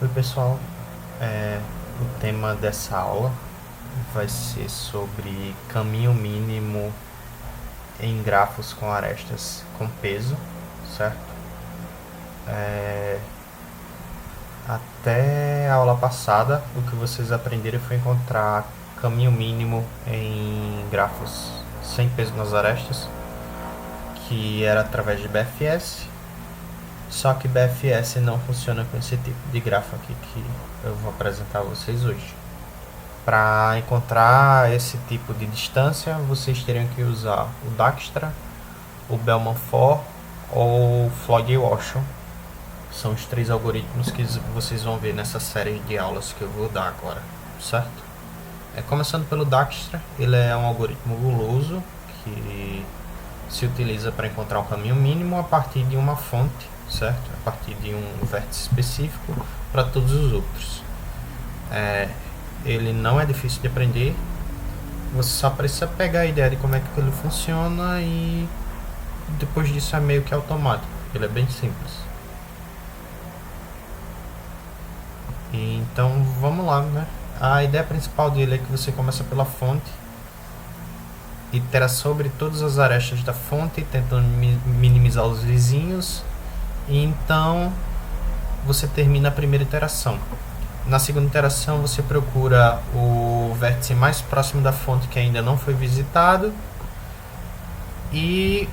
Oi pessoal, o tema dessa aula vai ser sobre caminho mínimo em grafos com arestas com peso, certo? Até a aula passada, o que vocês aprenderam foi encontrar caminho mínimo em grafos sem peso nas arestas, que era através de BFS. Só que BFS não funciona com esse tipo de grafo aqui que eu vou apresentar a vocês hoje. Para encontrar esse tipo de distância, vocês teriam que usar o Dijkstra, o Bellman-Ford ou o Floyd-Warshall. São os três algoritmos que vocês vão ver nessa série de aulas que eu vou dar agora, certo? Começando pelo Dijkstra, ele é um algoritmo guloso que se utiliza para encontrar o caminho mínimo a partir de uma fonte, certo? A partir de um vértice específico para todos os outros. Ele não é difícil de aprender, você só precisa pegar a ideia de como é que ele funciona e depois disso é meio que automático, ele é bem simples. Então vamos lá, né? A ideia principal dele é que você começa pela fonte, itera sobre todas as arestas da fonte, tentando minimizar os vizinhos, e então você termina a primeira iteração. Na segunda iteração você procura o vértice mais próximo da fonte que ainda não foi visitado e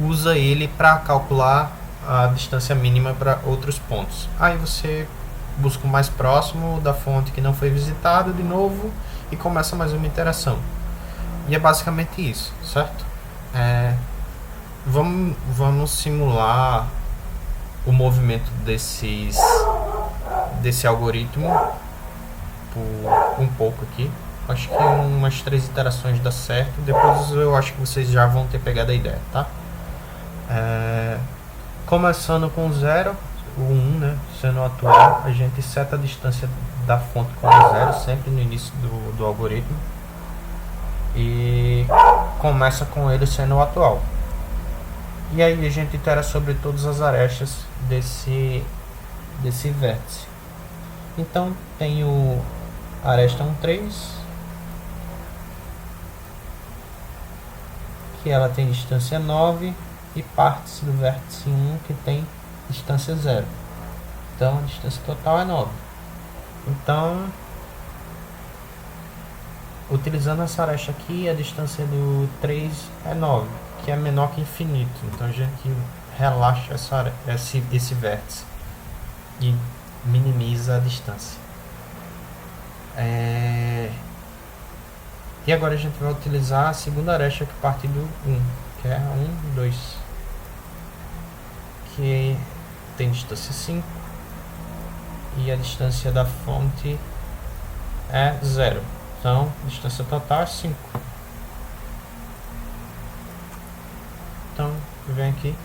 usa ele para calcular a distância mínima para outros pontos. Aí você busca o mais próximo da fonte que não foi visitado de novo e começa mais uma iteração. E é basicamente isso, certo? Vamos simular o movimento desse algoritmo por um pouco aqui. Acho que umas 3 iterações dá certo. Depois eu acho que vocês já vão ter pegado a ideia, tá? Começando com 0, o 1, né, sendo atual, a gente seta a distância da fonte com 0 sempre no início do algoritmo e começa com ele sendo o atual. E aí a gente itera sobre todas as arestas desse vértice. Então tem o aresta 1, 3, que ela tem distância 9 e partes do vértice 1 que tem distância 0. Então a distância total é 9. Então, utilizando essa aresta aqui, a distância do 3 é 9, que é menor que infinito. Então a gente relaxa esse vértice e minimiza a distância. E agora a gente vai utilizar a segunda aresta que parte do 1, que é a 1, 2, que tem distância 5 e a distância da fonte é 0. Então a distância total é 5. Então vem aqui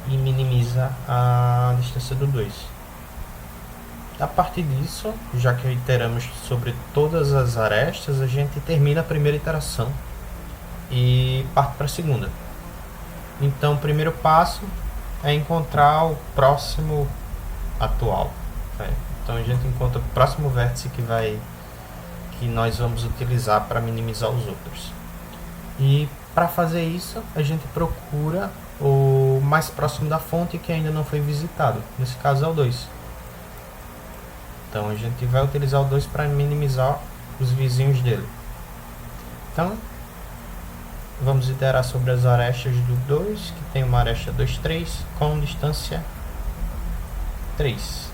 e minimiza a distância do 2. A partir disso, já que iteramos sobre todas as arestas, a gente termina a primeira iteração e parte para a segunda. Então o primeiro passo é encontrar o próximo atual. Então a gente encontra o próximo vértice que nós vamos utilizar para minimizar os outros. E para fazer isso, a gente procura o mais próximo da fonte que ainda não foi visitado. Nesse caso é o 2. Então a gente vai utilizar o 2 para minimizar os vizinhos dele. Então vamos iterar sobre as arestas do 2, que tem uma aresta 2, 3 com distância 3.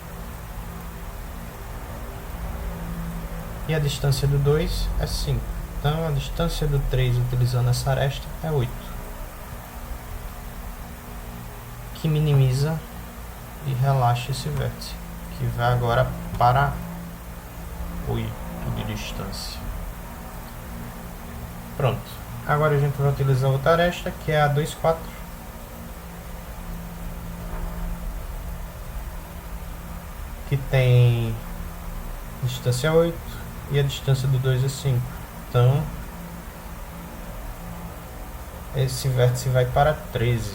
E a distância do 2 é 5. Então a distância do 3 utilizando essa aresta é 8. Que minimiza e relaxa esse vértice, que vai agora para 8 de distância. Pronto. Agora a gente vai utilizar outra aresta, que é a 2, 4. Que tem distância 8 e a distância do 2 é 5. Então esse vértice vai para 13.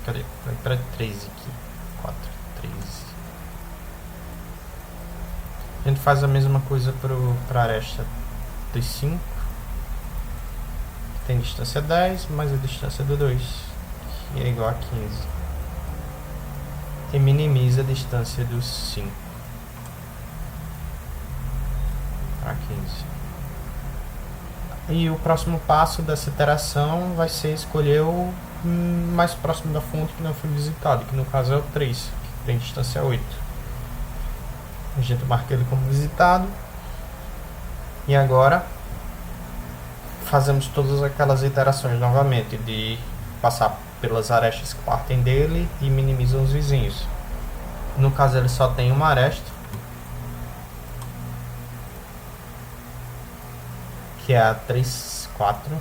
Cadê? Vai para 13 aqui. 4, 13. A gente faz a mesma coisa para a aresta dos 5. Tem distância 10 mais a distância do 2, que é igual a 15. E minimiza a distância dos 5 para 15. E o próximo passo dessa iteração vai ser escolher o mais próximo da fonte que não foi visitado, que no caso é o 3, que tem distância 8. A gente marca ele como visitado. E agora fazemos todas aquelas iterações novamente, de passar pelas arestas que partem dele e minimizam os vizinhos. No caso ele só tem uma aresta, que é a 3, 4,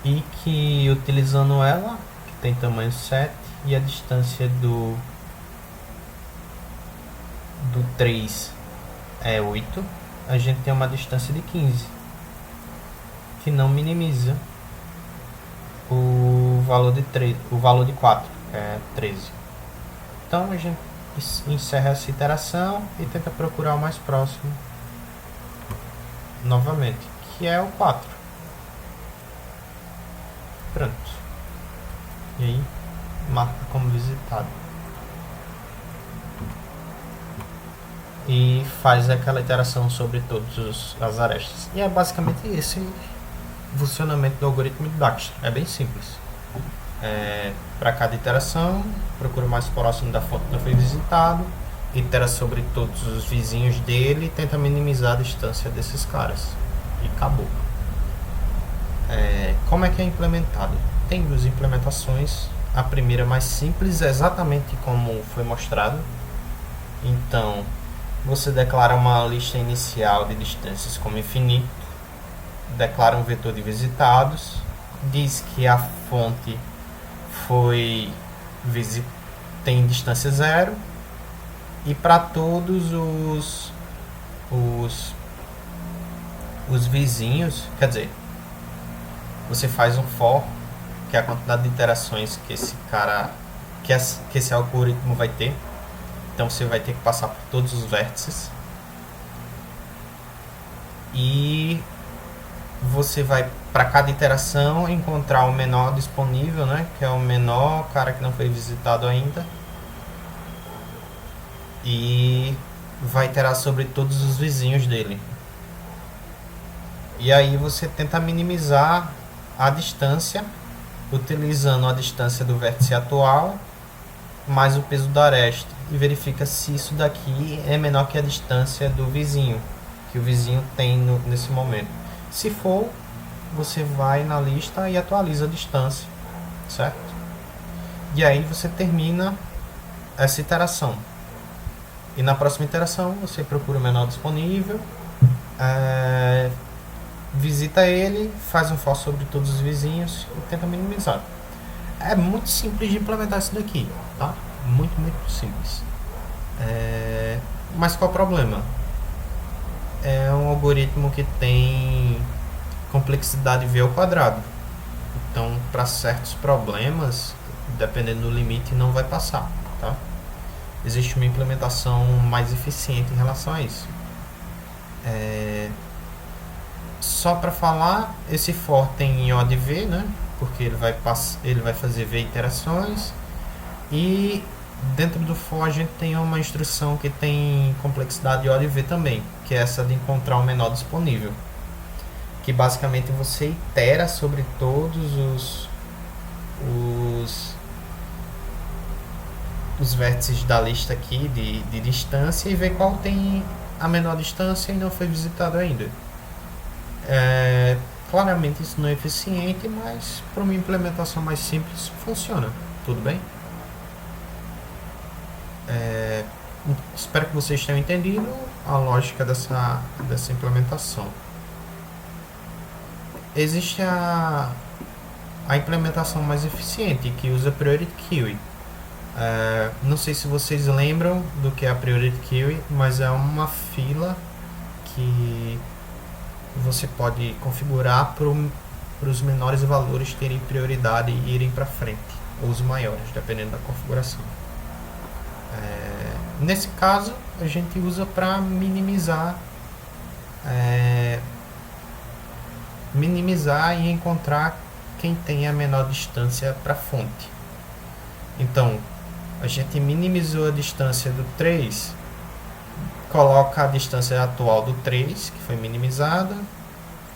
e que utilizando ela, que tem tamanho 7, e a distância do 3 é 8, a gente tem uma distância de 15, que não minimiza o valor de 3, o valor de 4, que é 13. Então a gente encerra essa iteração e tenta procurar o mais próximo novamente, que é o 4. Pronto. E aí marca como visitado. E faz aquela iteração sobre todas as arestas. E é basicamente esse o funcionamento do algoritmo de Dijkstra. É bem simples. Para cada iteração, procura o mais próximo da fonte que não foi visitado, itera sobre todos os vizinhos dele e tenta minimizar a distância desses caras. E acabou. Como é que é implementado? Tem duas implementações. A primeira, mais simples, é exatamente como foi mostrado. Então, você declara uma lista inicial de distâncias como infinito, declara um vetor de visitados, diz que a fonte tem distância 0, e para todos os vizinhos, quer dizer, você faz um for, que é a quantidade de iterações que esse algoritmo vai ter. Então você vai ter que passar por todos os vértices. E você vai, para cada iteração, encontrar o menor disponível, né? Que é o menor cara que não foi visitado ainda. E vai iterar sobre todos os vizinhos dele. E aí você tenta minimizar a distância, utilizando a distância do vértice atual mais o peso da aresta, e verifica se isso daqui é menor que a distância do vizinho, que o vizinho tem nesse momento. Se for, você vai na lista e atualiza a distância, certo? E aí você termina essa iteração. E na próxima iteração você procura o menor disponível, visita ele, faz um for sobre todos os vizinhos e tenta minimizar. É muito simples de implementar isso daqui, tá? Muito simples. Mas qual é o problema? É um algoritmo que tem complexidade V ao quadrado. Então, para certos problemas, dependendo do limite, não vai passar, tá? Existe uma implementação mais eficiente em relação a isso. Só para falar, esse for tem O de V, né? Porque ele vai fazer V iterações, e dentro do for a gente tem uma instrução que tem complexidade O de V também, que é essa de encontrar o menor disponível, que basicamente você itera sobre todos os vértices da lista aqui de distância e vê qual tem a menor distância e não foi visitado ainda. Claramente isso não é eficiente, mas para uma implementação mais simples funciona. Tudo bem? Espero que vocês tenham entendido a lógica dessa implementação. Existe a implementação mais eficiente, que usa Priority Queue. Não sei se vocês lembram do que é a Priority Queue, mas é uma fila que você pode configurar para os menores valores terem prioridade e irem para frente, ou os maiores, dependendo da configuração. Nesse caso, a gente usa para minimizar e encontrar quem tem a menor distância para a fonte. Então, a gente minimizou a distância do 3, coloca a distância atual do 3, que foi minimizada,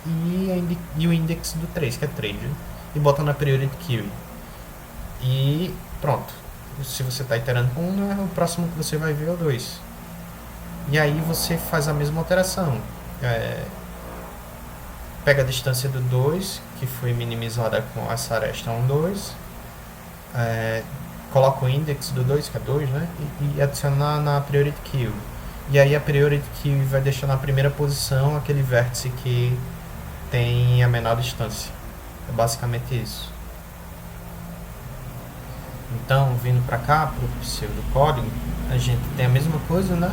e o index do 3, que é 3, né? E bota na priority queue. E pronto. Se você está iterando com 1, o próximo que você vai ver é o 2. E aí você faz a mesma alteração. Pega a distância do 2, que foi minimizada com essa aresta 1, 2. Coloca o index do 2, que é 2, né? E adiciona na priority queue. E aí a priority queue vai deixar na primeira posição aquele vértice que tem a menor distância. É basicamente isso. Então, vindo para cá, para o pseudocódigo, a gente tem a mesma coisa, né?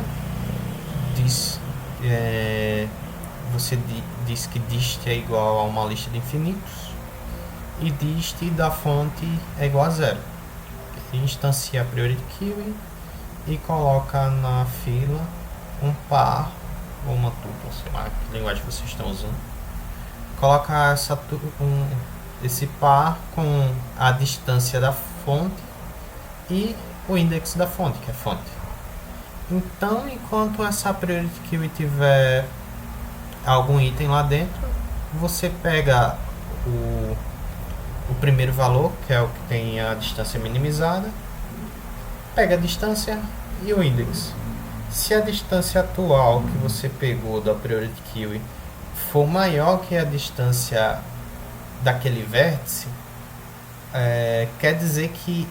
Você diz que dist é igual a uma lista de infinitos e dist da fonte é igual a 0. Instancia a priority queue e coloca na fila um par ou uma tupla, sei lá que linguagem vocês estão usando. Coloca esse par com a distância da fonte e o index da fonte, que é fonte. Então, enquanto essa priority queue tiver algum item lá dentro, você pega o primeiro valor, que é o que tem a distância minimizada, pega a distância e o index. Se a distância atual que você pegou da priority queue for maior que a distância daquele vértice, quer dizer que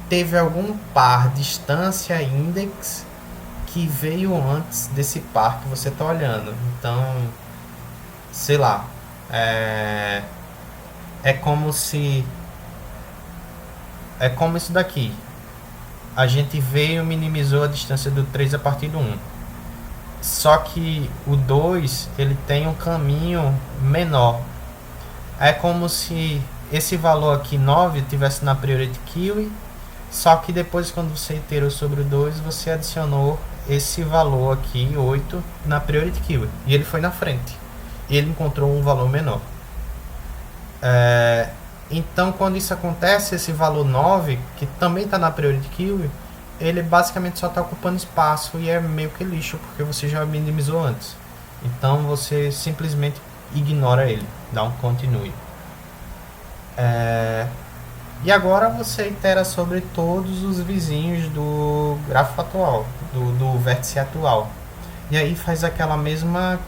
teve algum par distância index que veio antes desse par que você está olhando. Então, sei lá, é como isso daqui. A gente veio e minimizou a distância do 3 a partir do 1. Só que o 2 ele tem um caminho menor. É como se esse valor aqui 9 tivesse na priority queue, só que depois, quando você iterou sobre o 2, você adicionou esse valor aqui, 8, na priority queue. E ele foi na frente. E ele encontrou um valor menor. Então, quando isso acontece, esse valor 9, que também está na priority queue, ele basicamente só está ocupando espaço e é meio que lixo, porque você já minimizou antes. Então, você simplesmente ignora ele, dá um continue. E agora você itera sobre todos os vizinhos do grafo atual, do vértice atual. E aí faz aquela mesma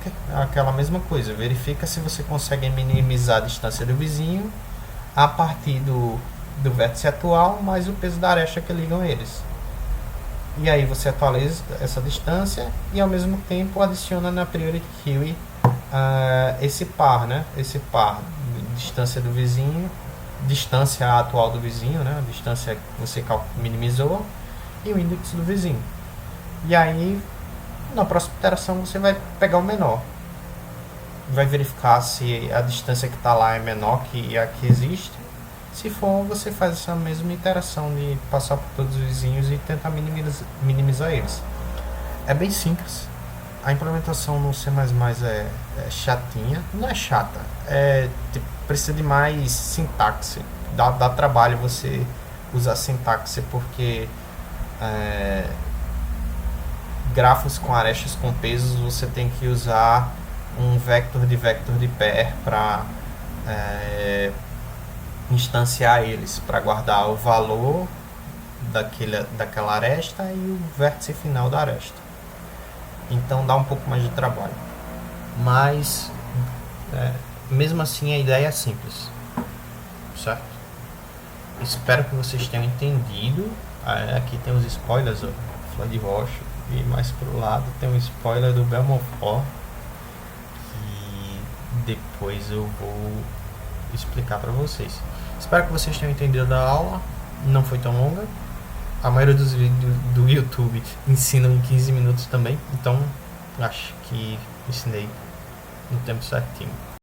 coisa, verifica se você consegue minimizar a distância do vizinho a partir do vértice atual mais o peso da aresta que ligam eles. E aí você atualiza essa distância e ao mesmo tempo adiciona na priority queue esse par, né? Esse par, distância do vizinho, distância atual do vizinho, né? A distância que você minimizou e o index do vizinho. E aí na próxima iteração você vai pegar o menor, vai verificar se a distância que está lá é menor que a que existe. Se for, você faz essa mesma iteração de passar por todos os vizinhos e tentar minimizar eles. É bem simples. A implementação no C++ é chatinha, não é chata, precisa de mais sintaxe, dá trabalho você usar sintaxe, porque grafos com arestas com pesos você tem que usar um vector de pair para instanciar eles, para guardar o valor daquela aresta e o vértice final da aresta. Então dá um pouco mais de trabalho, mas mesmo assim a ideia é simples, certo? Espero que vocês tenham entendido. Aqui tem os spoilers, Flood Rocha, e mais pro lado tem um spoiler do Belmontfort, que depois eu vou explicar para vocês. Espero que vocês tenham entendido a aula, não foi tão longa. A maioria dos vídeos do YouTube ensinam em 15 minutos também, então acho que ensinei no tempo certinho.